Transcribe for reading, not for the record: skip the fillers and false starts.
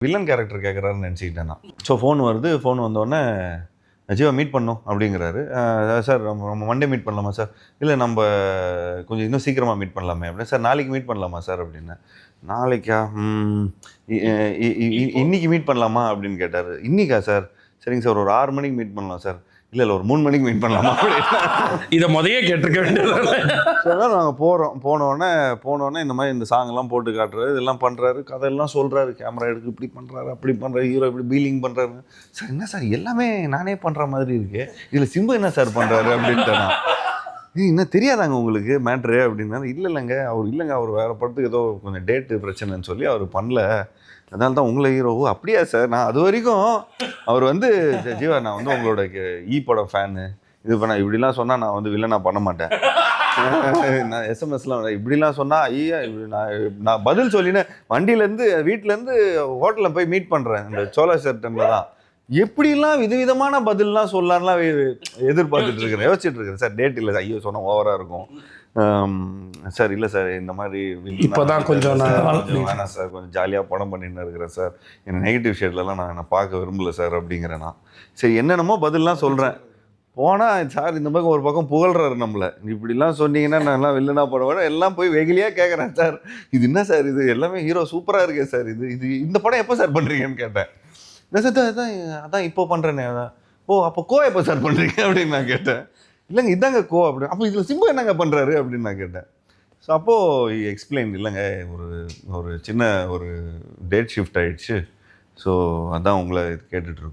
Villain character கேட்குறாருன்னு நினச்சிக்கிட்டேன் நான். So phone வருது, phone வந்தோடனே ஜீவா மீட் பண்ணோம் அப்படிங்கிறாரு. சார் நம்ம மண்டே மீட் பண்ணலாமா சார்? இல்லை நம்ம கொஞ்சம் இன்னும் சீக்கிரமாக மீட் பண்ணலாமே அப்படின்னு. சார் நாளைக்கு மீட் பண்ணலாமா சார் அப்படின்னு. நாளைக்கா? இன்னைக்கு மீட் பண்ணலாமா அப்படின்னு கேட்டார். இன்னைக்கா சார்? சரிங்க சார், ஒரு 6 மணிக்கு மீட் பண்ணலாம் சார். இல்லை ஒரு 3 மணிக்கு மீட் பண்ணலாமா அப்படின்னு. இதை முதையே கேட்டிருக்க வேண்டியது. நாங்கள் போனோடனே இந்த மாதிரி இந்த சாங்கெல்லாம் போட்டு காட்டுறாரு, இதெல்லாம் பண்ணுறாரு, கதையெல்லாம் சொல்கிறாரு, கேமரா எடுக்கு இப்படி பண்ணுறாரு, அப்படி பண்ணுறாரு, ஹீரோ இப்படி பீலிங் பண்ணுறாரு. சார் என்ன சார் எல்லாமே நானே பண்ணுற மாதிரி இருக்கு, இதில் சிம்பு என்ன சார் பண்ணுறாரு அப்படின்ட்டு நான். இன்னும் தெரியாதாங்க உங்களுக்கு மேட்ரு அப்படின்னா. இல்லைங்க அவர் வேறு படத்துக்கு ஏதோ கொஞ்சம் டேட்டு பிரச்சனைன்னு சொல்லி அவர் பண்ணல, அதனால தான் உங்களை ஹீரோ. அப்படியா சார்? நான் அது வரைக்கும் அவர் ஜீவா நான் உங்களோட படம் ஃபேனு, இது பண்ண இப்படிலாம் சொன்னால் நான் வில்லனாக பண்ண மாட்டேன், நான் எஸ்எம்எஸ்லாம் இப்படிலாம் சொன்னால் ஐயா இப்படி நான் பதில் சொல்லினேன். வண்டியிலேருந்து வீட்டிலேருந்து ஹோட்டலில் போய் மீட் பண்ணுறேன் இந்த சோழா டைமில் தான். எப்படிலாம் விதவிதமான பதில்லாம் சொல்லலாம்லாம் எதிர்பார்த்துட்டு இருக்கிறேன், யோசிச்சுட்டு இருக்கிறேன். சார் டேட் இல்லை, ஐயோ சொன்னால் ஓவராக இருக்கும் சார், இல்லை சார் இந்த மாதிரி இப்போதான் கொஞ்சம் வேணாம் சார், கொஞ்சம் ஜாலியாக படம் பண்ணிட்டு இருக்கிறேன் சார், என்ன நெகட்டிவ் ஷேட்லலாம் நான் பார்க்க விரும்பல சார் அப்படிங்கிறேன் நான். சரி என்னென்னமோ பதில்லாம் சொல்கிறேன். போனால் சார் இந்த பக்கம் ஒரு பக்கம் புகழ்றாரு நம்மளை, இப்படிலாம் சொன்னீங்கன்னா நான்லாம் வில்லனா படம் எல்லாம் போய் வெகுலியாக கேட்குறேன். சார் இது என்ன சார், இது எல்லாமே ஹீரோ சூப்பராக இருக்கே சார், இது இந்த படம் எப்போ சார் பண்ணுறீங்கன்னு கேட்டேன். இல்லை சார் அதான் இப்போ பண்ணுறேனே. ஓ அப்போ கோ எப்போ சார் பண்ணுறீங்க அப்படின்னு நான் கேட்டேன். இல்லைங்க இதாங்க கோ அப்படின்னு. அப்போ இதில் சிம்பு என்னங்க பண்ணுறாரு அப்படின்னு நான் கேட்டேன். ஸோ அப்போது எக்ஸ்பிளைன், இல்லைங்க ஒரு சின்ன ஒரு டேட் ஷிஃப்ட் ஆகிடுச்சு, ஸோ அதான் உங்களை கேட்டுட்ருக்கோம்.